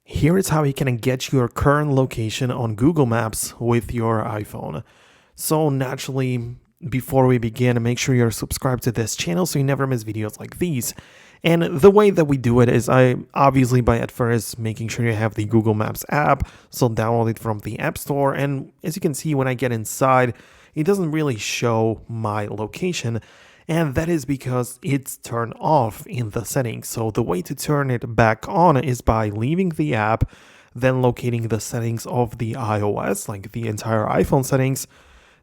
Here is how you can get your current location on Google Maps with your iPhone. So naturally, before we begin, make sure you're subscribed to this channel so you never miss videos like these. And the way that we do it is obviously by at first making sure you have the Google Maps app, so download it from the App Store. And as you can see, when I get inside, it doesn't really show my location. And that is because it's turned off in the settings. So the way to turn it back on is by leaving the app, then locating the settings of the iOS, like the entire iPhone settings.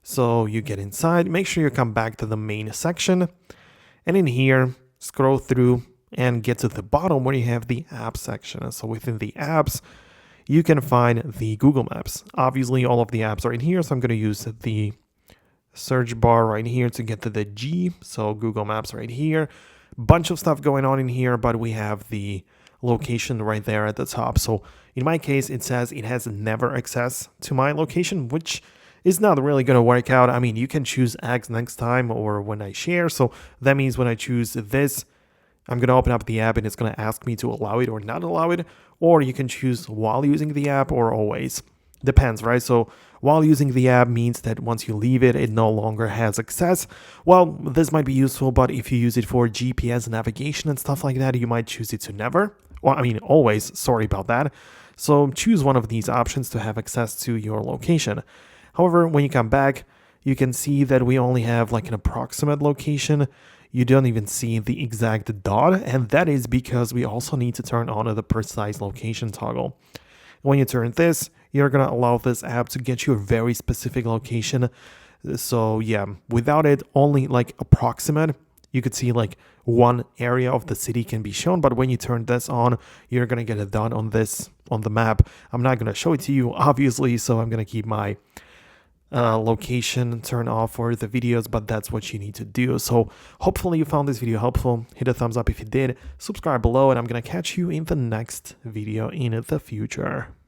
So you get inside, make sure you come back to the main section, and in here, scroll through and get to the bottom where you have the app section. So within the apps, you can find the Google Maps. Obviously, all of the apps are in here, so I'm going to use the search bar right here to get to the G. So Google Maps right here. Bunch of stuff going on in here, but we have the location right there at the top. So in my case, it says it has never access to my location, which is not really going to work out. I mean, you can choose X next time or when I share. So that means when I choose this, I'm going to open up the app and it's going to ask me to allow it or not allow it. Or you can choose while using the app or always. Depends, right? So while using the app means that once you leave it, it no longer has access. Well, this might be useful, but if you use it for GPS navigation and stuff like that, you might choose it to never. Well, I mean, always. Sorry about that. So choose one of these options to have access to your location. However, when you come back, you can see that we only have like an approximate location. You don't even see the exact dot, and that is because we also need to turn on the precise location toggle. When you turn this, you're going to allow this app to get you a very specific location. So yeah, without it, only like approximate, you could see like one area of the city can be shown. But when you turn this on, you're going to get it done on the map. I'm not going to show it to you, obviously, so I'm going to keep my location turned off for the videos, but that's what you need to do. So hopefully you found this video helpful. Hit a thumbs up if you did, subscribe below, and I'm going to catch you in the next video in the future.